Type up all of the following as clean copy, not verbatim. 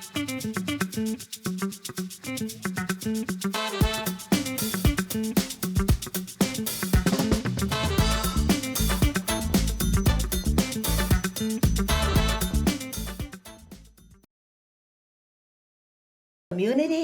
Community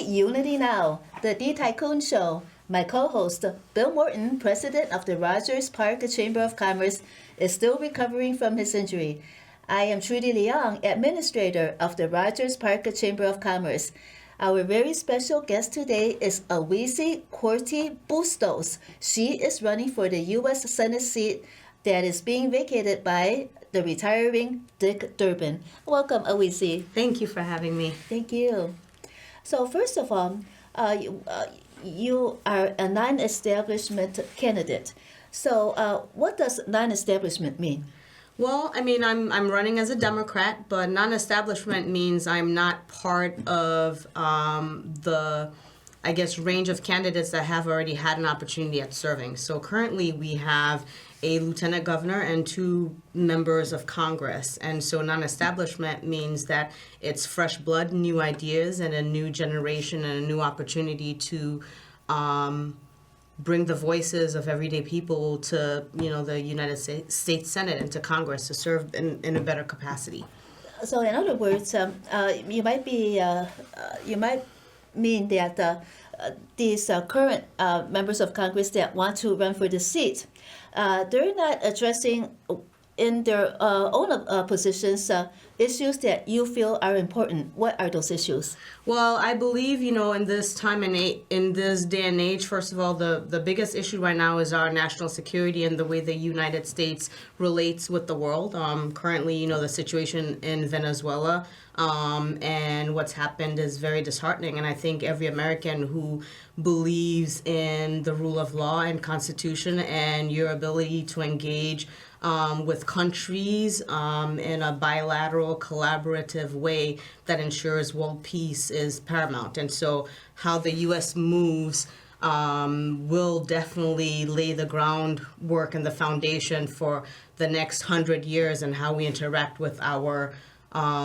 Unity Now, the D Tycoon Show. My co-host, Bill Morton, president of the Rogers Park Chamber of Commerce, is still recovering from his injury. I am Trudy Leong, administrator of the Rogers Park Chamber of Commerce. Our very special guest today is Awisi Quartey Bustos. She is running for the U.S. Senate seat that is being vacated by the retiring Dick Durbin. Welcome, Awisi. Thank you for having me. Thank you. So first of all, you are a non-establishment candidate. So what does non-establishment mean? Well, I mean, I'm running as a Democrat, but non-establishment means I'm not part of the, I guess, range of candidates that have already had an opportunity at serving. So currently we have a lieutenant governor and 2 members of Congress. And so non-establishment means that it's fresh blood, new ideas, and a new generation and a new opportunity to bring the voices of everyday people to, the United States Senate and to Congress to serve in a better capacity. So in other words, you might mean that these current members of Congress that want to run for the seat, they're not addressing in their own positions issues that you feel are important. What are those issues? Well, I believe, in this time and in this day and age, first of all, the biggest issue right now is our national security and the way the United States relates with the world. Currently, the situation in Venezuela and what's happened is very disheartening. And I think every American who believes in the rule of law and Constitution and your ability to engage with countries in a bilateral, collaborative way that ensures world peace is paramount. And so how the U.S. moves will definitely lay the groundwork and the foundation for the next 100 years and how we interact with our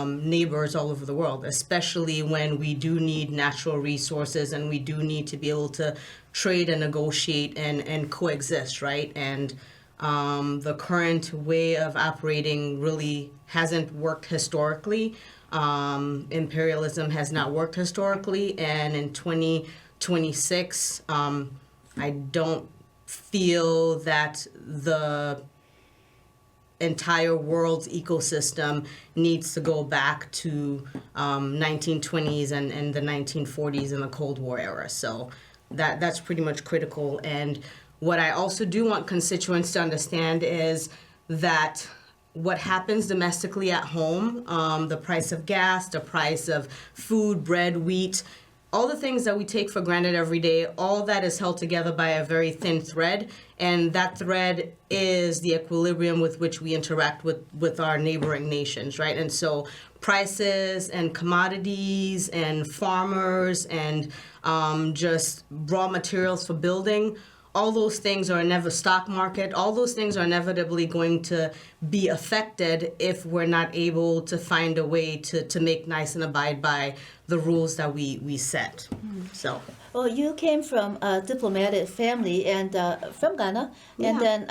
neighbors all over the world, especially when we do need natural resources and we do need to be able to trade and negotiate and coexist, right? And the current way of operating really hasn't worked historically. Imperialism has not worked historically, and in 2026, I don't feel that the entire world's ecosystem needs to go back to 1920s and the 1940s and the Cold War era. So that's pretty much critical. And what I also do want constituents to understand is that what happens domestically at home, the price of gas, the price of food, bread, wheat, all the things that we take for granted every day, all that is held together by a very thin thread. And that thread is the equilibrium with which we interact with our neighboring nations, right? And so prices and commodities and farmers and just raw materials for building, all those things are never stock market. All those things are inevitably going to be affected if we're not able to find a way to make nice and abide by the rules that we set. So. Well, you came from a diplomatic family and from Ghana, and then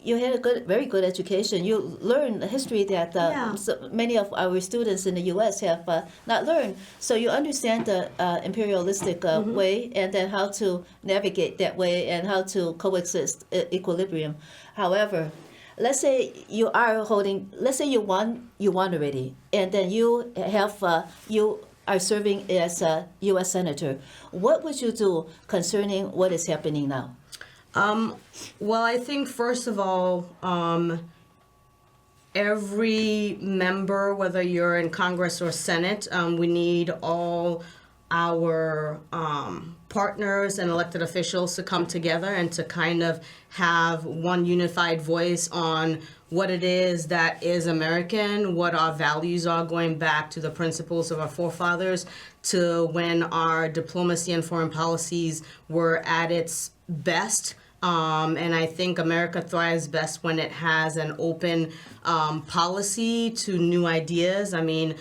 you had a very good education. You learned history that so many of our students in the U.S. have not learned. So you understand the imperialistic way, and then how to navigate that way and how to coexist, equilibrium. However, let's say you won already, and then you are serving as a U.S. Senator. What would you do concerning what is happening now? Well, I think, first of all, every member, whether you're in Congress or Senate, we need all our partners and elected officials to come together and to kind of have one unified voice on what it is that is American, what our values are, going back to the principles of our forefathers, to when our diplomacy and foreign policies were at its best. And I think America thrives best when it has an open policy to new ideas. I mean,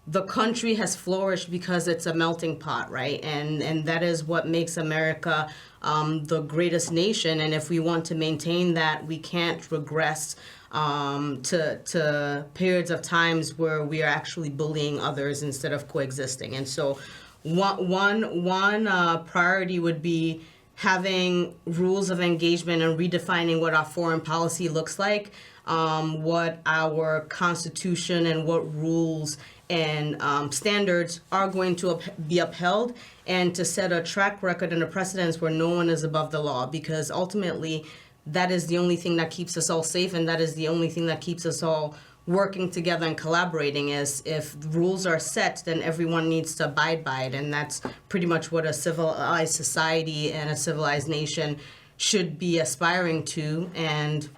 the country has flourished because it's a melting pot, right? And that is what makes America the greatest nation. And if we want to maintain that, we can't regress to periods of times where we are actually bullying others instead of coexisting. And so one priority would be having rules of engagement and redefining what our foreign policy looks like, what our constitution and what rules and standards are going to be upheld, and to set a track record and a precedence where no one is above the law, because ultimately that is the only thing that keeps us all safe, and that is the only thing that keeps us all working together and collaborating. Is if rules are set, then everyone needs to abide by it, and that's pretty much what a civilized society and a civilized nation should be aspiring to, and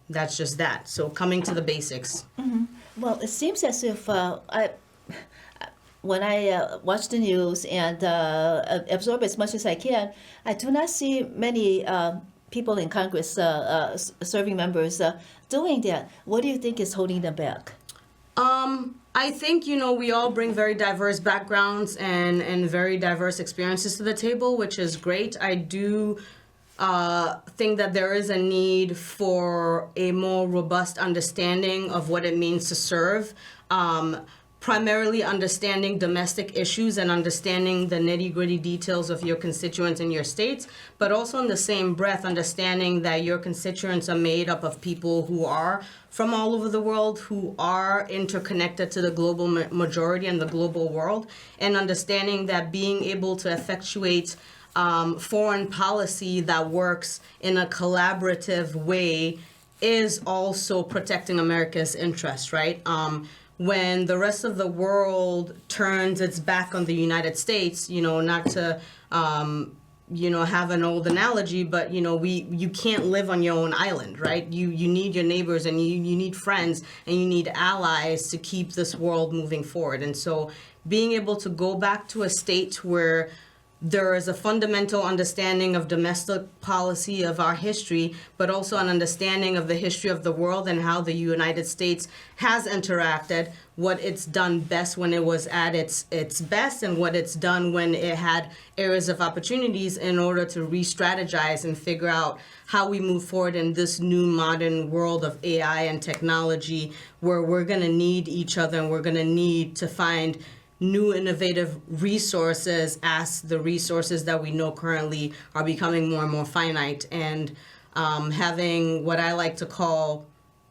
that's just that. So coming to the basics. Mm-hmm. Well, it seems as if when I watch the news and absorb as much as I can, I do not see many people in Congress, serving members, doing that. What do you think is holding them back? I think, we all bring very diverse backgrounds and very diverse experiences to the table, which is great. I do think that there is a need for a more robust understanding of what it means to serve. Primarily understanding domestic issues and understanding the nitty-gritty details of your constituents in your states, but also in the same breath understanding that your constituents are made up of people who are from all over the world, who are interconnected to the global majority and the global world, and understanding that being able to effectuate foreign policy that works in a collaborative way is also protecting America's interests, right? When the rest of the world turns its back on the United States, not to, have an old analogy, but, you can't live on your own island, right? You need your neighbors, and you need friends, and you need allies to keep this world moving forward. And so being able to go back to a state where there is a fundamental understanding of domestic policy of our history, but also an understanding of the history of the world and how the United States has interacted, what it's done best when it was at its best, and what it's done when it had areas of opportunities, in order to re-strategize and figure out how we move forward in this new modern world of AI and technology, where we're going to need each other and we're going to need to find new innovative resources as the resources that we know currently are becoming more and more finite. And having what I like to call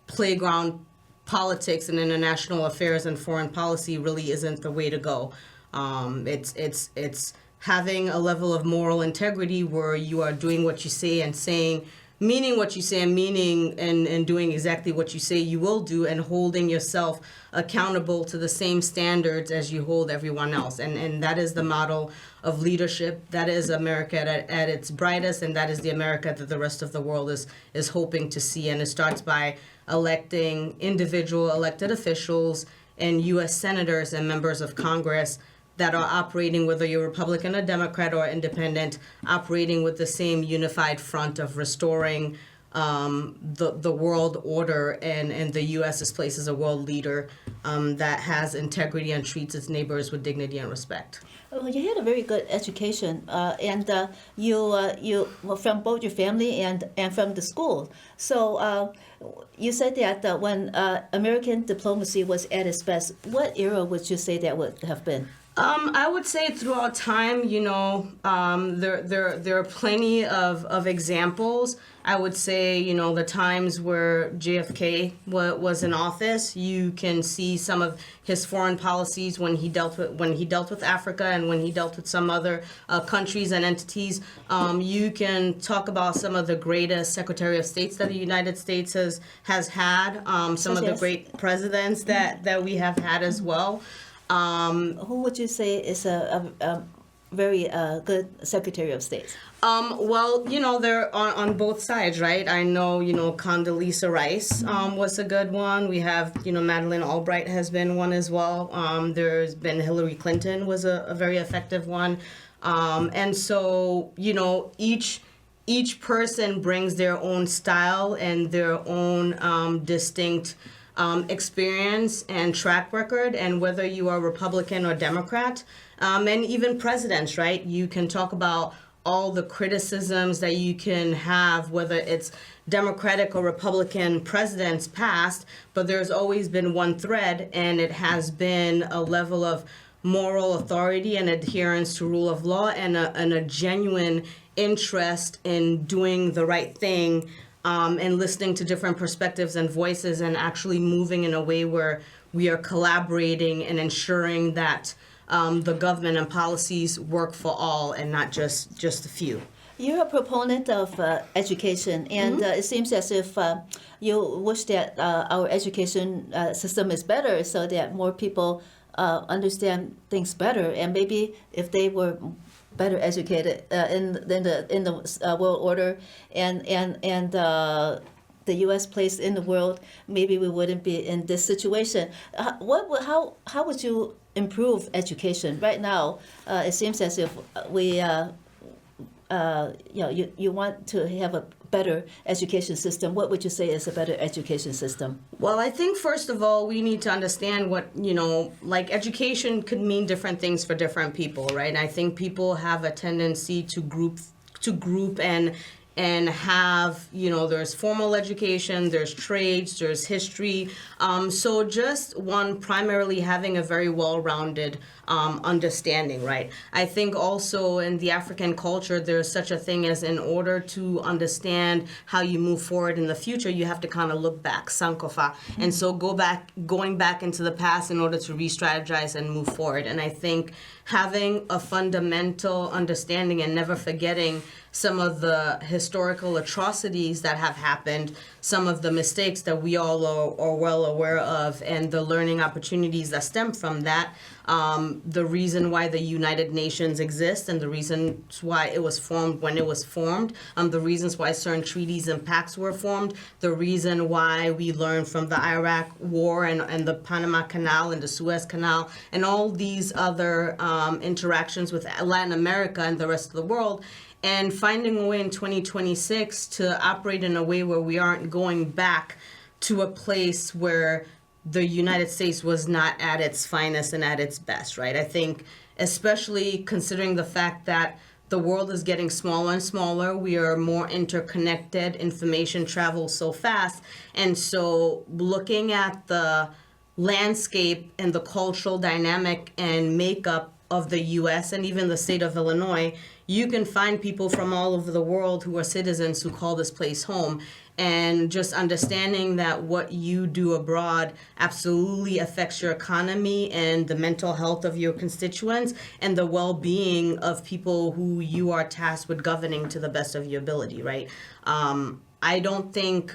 playground politics in international affairs and foreign policy really isn't the way to go. It's having a level of moral integrity where you are doing what you say and meaning what you say, and meaning and doing exactly what you say you will do, and holding yourself accountable to the same standards as you hold everyone else. And that is the model of leadership. That is America at its brightest, and that is the America that the rest of the world is hoping to see. And it starts by electing individual elected officials and U.S. senators and members of Congress that are operating, whether you're Republican or Democrat or independent, operating with the same unified front of restoring the world order, and the U.S.'s place as a world leader that has integrity and treats its neighbors with dignity and respect. Well, you had a very good education, and you were from both your family and from the school. So you said that when American diplomacy was at its best, what era would you say that would have been? I would say throughout time, there are plenty of examples. I would say, the times where JFK was in office, you can see some of his foreign policies when he dealt with Africa and when he dealt with some other countries and entities. You can talk about some of the greatest Secretary of States that the United States has had, some of the great presidents that we have had as well. Who would you say is a very good Secretary of State? Well, they're on both sides, right? I know, Condoleezza Rice was a good one. We have, Madeleine Albright has been one as well. There's been Hillary Clinton was a very effective one. And so, each person brings their own style and their own distinct experience and track record, and whether you are Republican or Democrat, and even presidents, right? You can talk about all the criticisms that you can have, whether it's Democratic or Republican presidents past, but there's always been one thread, and it has been a level of moral authority and adherence to rule of law, and a genuine interest in doing the right thing, and listening to different perspectives and voices, and actually moving in a way where we are collaborating and ensuring that the government and policies work for all and not just a few. You're a proponent of education, and it seems as if you wish that our education system is better, so that more people understand things better, and maybe if they were better educated in the world order and the U.S. place in the world, maybe we wouldn't be in this situation. How would you improve education right now? It seems as if we you want to have a better education system. What would you say is a better education system? Well, I think first of all, we need to understand what, like education could mean different things for different people, right? And I think people have a tendency to group and have, there's formal education, there's trades, there's history. So just one, primarily having a very well-rounded understanding, right? I think also in the African culture, there's such a thing as, in order to understand how you move forward in the future, you have to kind of look back, sankofa. And so going back into the past in order to re-strategize and move forward. And I think having a fundamental understanding and never forgetting some of the historical atrocities that have happened, some of the mistakes that we all are well aware of, and the learning opportunities that stem from that, the reason why the United Nations exists and the reasons why it was formed when it was formed, the reasons why certain treaties and pacts were formed, the reason why we learned from the Iraq War and the Panama Canal and the Suez Canal and all these other interactions with Latin America and the rest of the world, and finding a way in 2026 to operate in a way where we aren't going back to a place where the United States was not at its finest and at its best, right? I think, especially considering the fact that the world is getting smaller and smaller, we are more interconnected, information travels so fast, and so looking at the landscape and the cultural dynamic and makeup of the U.S. and even the state of Illinois, you can find people from all over the world who are citizens who call this place home. And just understanding that what you do abroad absolutely affects your economy and the mental health of your constituents and the well-being of people who you are tasked with governing to the best of your ability, right? I don't think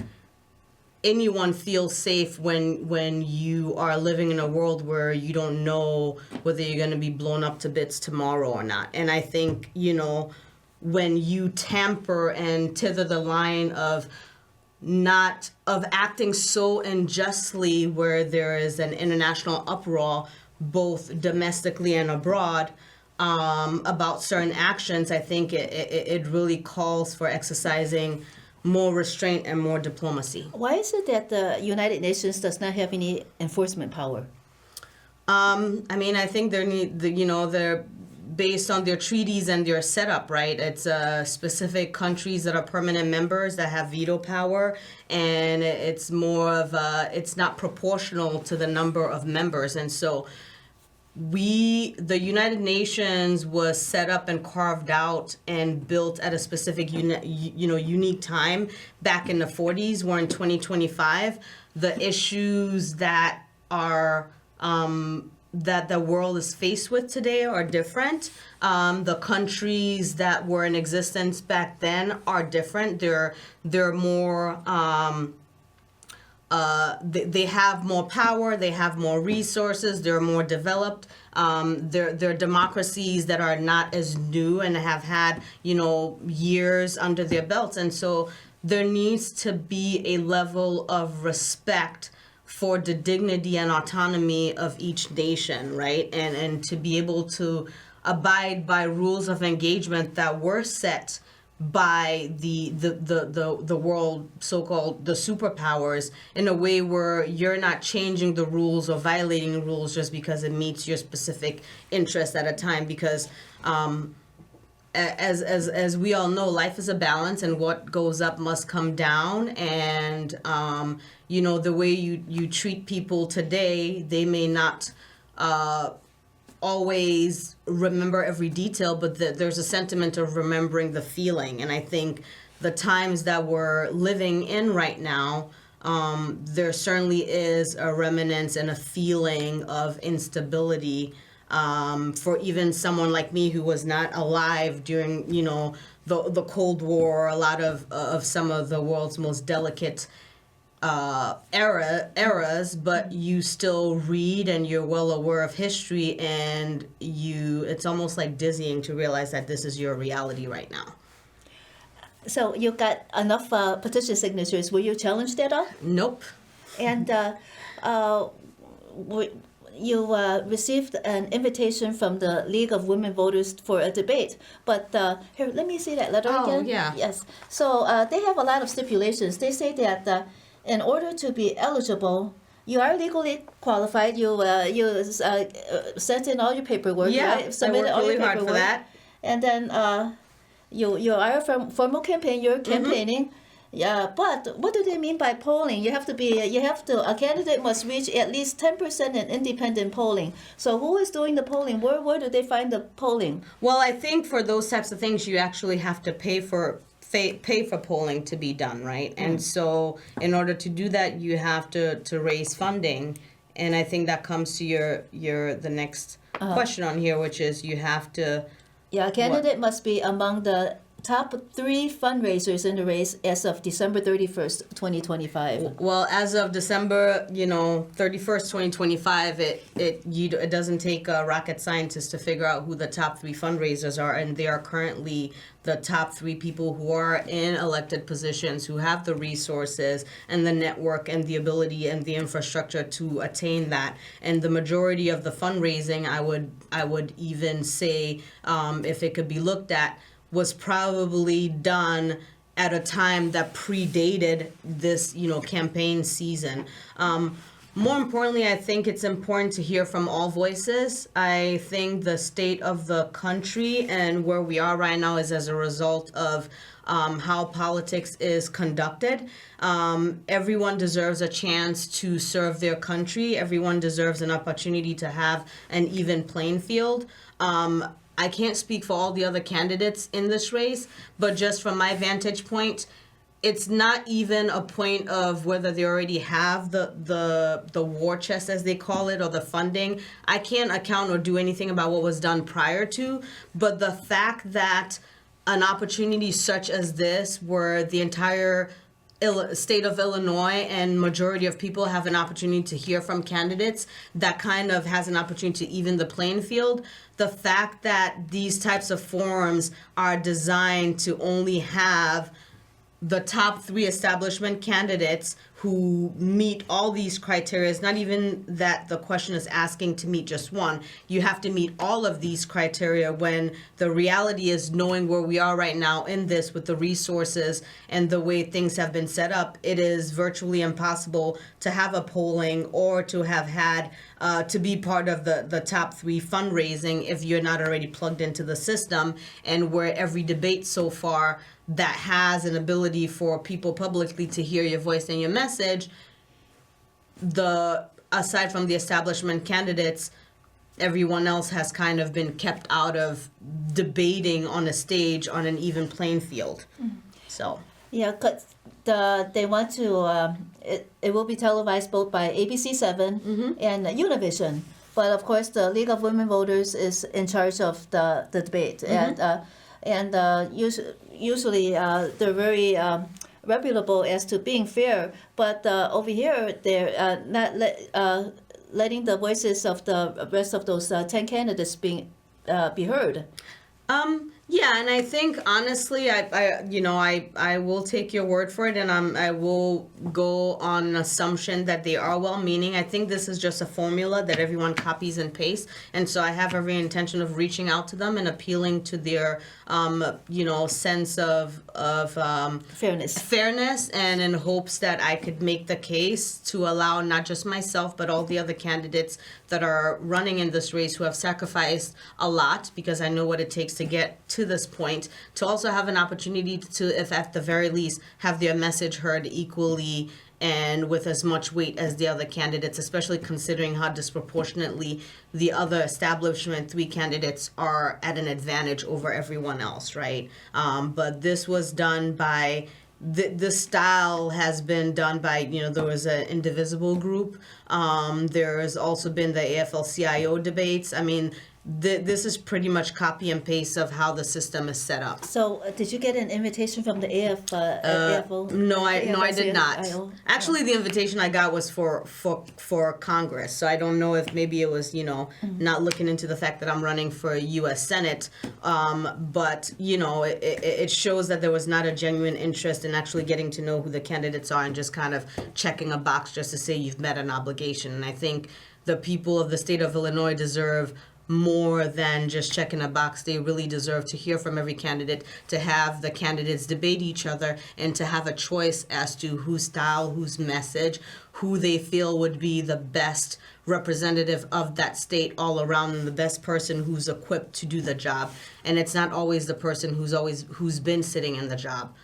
anyone feels safe when you are living in a world where you don't know whether you're going to be blown up to bits tomorrow or not. And I think, when you tamper and tether the line of acting so unjustly where there is an international uproar, both domestically and abroad, about certain actions, I think it really calls for exercising more restraint and more diplomacy. Why is it that the United Nations does not have any enforcement power? I think they're based on their treaties and their setup, right? It's specific countries that are permanent members that have veto power, and it's more of it's not proportional to the number of members. And so the United Nations was set up and carved out and built at a specific unique time back in the 40s. We're in 2025. The issues that are that the world is faced with today are different. The countries that were in existence back then are different. They're more they have more power, they have more resources, they're more developed. They're democracies that are not as new and have had, years under their belts. And so there needs to be a level of respect for the dignity and autonomy of each nation, right? And to be able to abide by rules of engagement that were set by the world, so-called the superpowers, in a way where you're not changing the rules or violating rules just because it meets your specific interest at a time. Because as we all know, life is a balance, and what goes up must come down. And the way you treat people today, they may not always remember every detail, but there's a sentiment of remembering the feeling. And I think the times that we're living in right now, there certainly is a remnants and a feeling of instability, for even someone like me who was not alive during the Cold War, a lot of some of the world's most delicate eras, but you still read and you're well aware of history, and it's almost like dizzying to realize that this is your reality right now. So you got enough petition signatures. Will you challenge that all? Nope. And you received an invitation from the League of Women Voters for a debate. But here, let me see that letter again. Oh, yeah. Yes. So they have a lot of stipulations. They say that in order to be eligible, you are legally qualified. You sent in all your paperwork. Yeah, right? Submitted I worked really hard for that. And then you are a formal campaign. You're campaigning. Yeah, but what do they mean by polling? A candidate must reach at least 10% in independent polling. So who is doing the polling? Where do they find the polling? Well, I think for those types of things, you actually have to pay for polling to be done, right? And so in order to do that, you have to raise funding. And I think that comes to the next question on here, which is you have to... Yeah, a candidate must be among the top 3 fundraisers in the race as of December 31st, 2025. Well, as of December, 31st, 2025, it doesn't take a rocket scientist to figure out who the top 3 fundraisers are, and they are currently the top 3 people who are in elected positions, who have the resources and the network and the ability and the infrastructure to attain that. And the majority of the fundraising, I would even say, if it could be looked at, was probably done at a time that predated this, campaign season. More importantly, I think it's important to hear from all voices. I think the state of the country and where we are right now is as a result of how politics is conducted. Everyone deserves a chance to serve their country. Everyone deserves an opportunity to have an even playing field. I can't speak for all the other candidates in this race, but just from my vantage point, it's not even a point of whether they already have the war chest, as they call it, or the funding. I can't account or do anything about what was done prior to, but the fact that an opportunity such as this, where the entire state of Illinois and majority of people have an opportunity to hear from candidates, that kind of has an opportunity to even the playing field. The fact that these types of forums are designed to only have the top 3 establishment candidates who meet all these criteria. It's not even that the question is asking to meet just one. You have to meet all of these criteria, when the reality is, knowing where we are right now in this with the resources and the way things have been set up, it is virtually impossible to have a polling or to have had to be part of the top 3 fundraising if you're not already plugged into the system. And where every debate so far that has an ability for people publicly to hear your voice and your message, aside from the establishment candidates, everyone else has kind of been kept out of debating on a stage on an even playing field. So yeah, because they want to it will be televised both by ABC7 and Univision, but of course the League of Women Voters is in charge of the debate. And usually they're very reputable as to being fair, but over here they're not letting the voices of the rest of those 10 candidates be heard. Yeah, and I think honestly, I will take your word for it, and I will go on an assumption that they are well-meaning. I think this is just a formula that everyone copies and pastes, and so I have every intention of reaching out to them and appealing to their, sense of fairness, and in hopes that I could make the case to allow not just myself but all the other candidates that are running in this race who have sacrificed a lot, because I know what it takes to get to this point, to also have an opportunity to, if at the very least, have their message heard equally and with as much weight as the other candidates, especially considering how disproportionately the other establishment 3 candidates are at an advantage over everyone else, right? But this was done by, the style has been done by, there was an indivisible group. There has also been the AFL-CIO debates. I mean, this is pretty much copy and paste of how the system is set up. So, did you get an invitation from the AFL? No, I did not. Actually, the invitation I got was for Congress. So I don't know if maybe it was, not looking into the fact that I'm running for U.S. Senate. But, it shows that there was not a genuine interest in actually getting to know who the candidates are and just kind of checking a box just to say you've met an obligation. And I think the people of the state of Illinois deserve more than just checking a box. They really deserve to hear from every candidate, to have the candidates debate each other, and to have a choice as to whose style, whose message, who they feel would be the best representative of that state all around, and the best person who's equipped to do the job. And it's not always the person who's been sitting in the job.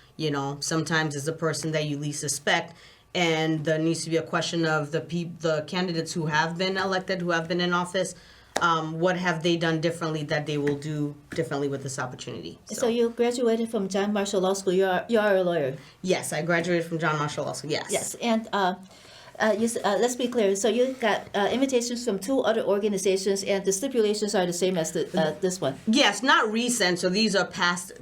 Sometimes it's the person that you least suspect. And there needs to be a question of the candidates who have been elected, who have been in office. What have they done differently that they will do differently with this opportunity? So you graduated from John Marshall Law School. You are a lawyer. Yes, I graduated from John Marshall Law School. Yes. Yes, and let's be clear. So you got invitations from 2 other organizations, and the stipulations are the same as this one. Yes, not recent. So these are past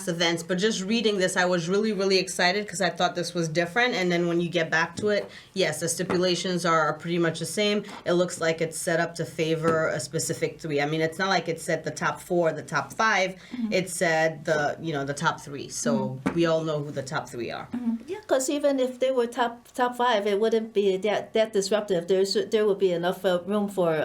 events. But just reading this, I was really, really excited because I thought this was different. And then when you get back to it, yes, the stipulations are pretty much the same. It looks like it's set up to favor a specific 3. I mean, it's not like it said the top 4, the top 5. Mm-hmm. It said the top 3. So we all know who the top 3 are. Mm-hmm. Yeah, because even if they were top 5, it wouldn't be that disruptive. There would be enough room for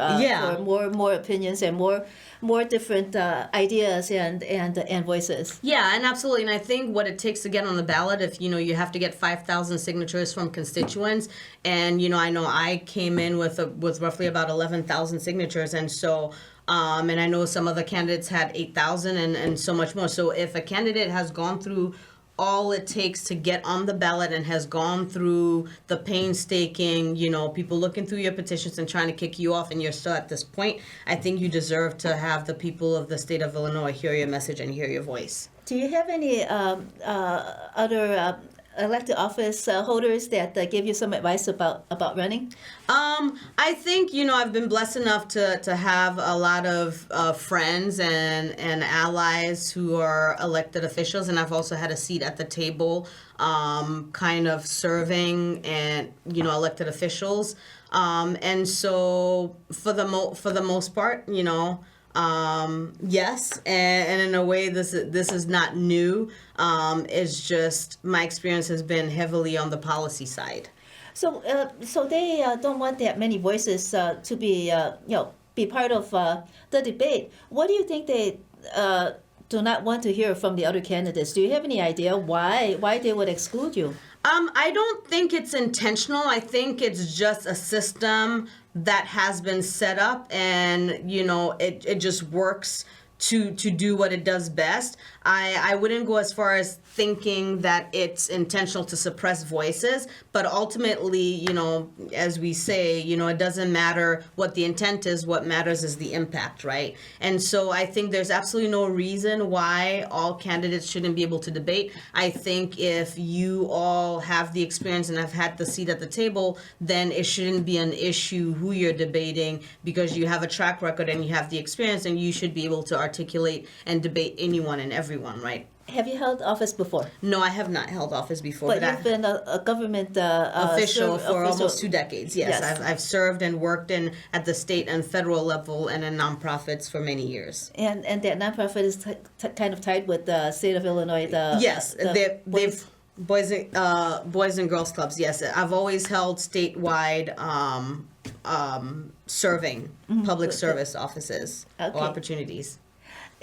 more opinions and more different ideas and voices. Yeah, and absolutely. And I think what it takes to get on the ballot, if you have to get 5,000 signatures from constituents, and I know I came in with roughly about 11,000 signatures, and so. And I know some other candidates had 8,000 and so much more. So if a candidate has gone through all it takes to get on the ballot and has gone through the painstaking, people looking through your petitions and trying to kick you off, and you're still at this point, I think you deserve to have the people of the state of Illinois hear your message and hear your voice. Do you have any other elected office holders that give you some advice about running? I think, I've been blessed enough to have a lot of friends and allies who are elected officials, and I've also had a seat at the table kind of serving and, elected officials. And so for the most part, yes, and in a way this is not new. It's just my experience has been heavily on the policy side. So they don't want that many voices to be part of the debate. What do you think they do not want to hear from the other candidates? Do you have any idea why they would exclude you? I don't think it's intentional. I think it's just a system that has been set up, and it just works to do what it does best. I wouldn't go as far as thinking that it's intentional to suppress voices, but ultimately, as we say, it doesn't matter what the intent is. What matters is the impact, right? And so I think there's absolutely no reason why all candidates shouldn't be able to debate. I think if you all have the experience and have had the seat at the table, then it shouldn't be an issue who you're debating, because you have a track record and you have the experience, and you should be able to articulate and debate anyone and everyone, right? Have you held office before? No, I have not held office before. But you've been a government official for official. almost 2 decades. Yes, Yes. I've served and worked at the state and federal level and in nonprofits for many years. And that nonprofit is kind of tied with the state of Illinois. Yes, they've boys and girls clubs. Yes, I've always held statewide serving public service offices or opportunities.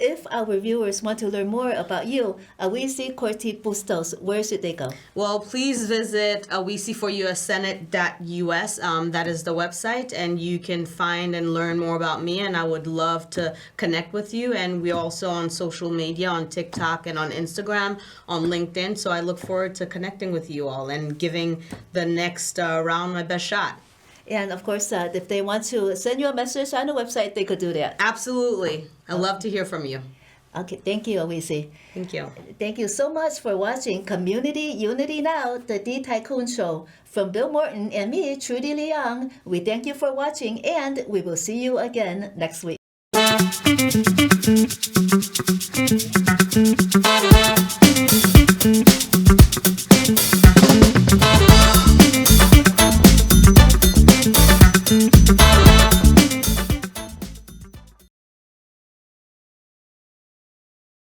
If our viewers want to learn more about you, Awisi Quartey Bustos, where should they go? Well, please visit Awisi4USSenate.us. That is the website, and you can find and learn more about me, and I would love to connect with you. And we're also on social media, on TikTok and on Instagram, on LinkedIn, so I look forward to connecting with you all and giving the next round my best shot. And of course, if they want to send you a message on the website, they could do that. Absolutely. I'd love to hear from you. Okay, thank you, Awisi. Thank you. Thank you so much for watching Community Unity Now, the D Tycoon Show. From Bill Morton and me, Trudy Leong, we thank you for watching, and we will see you again next week.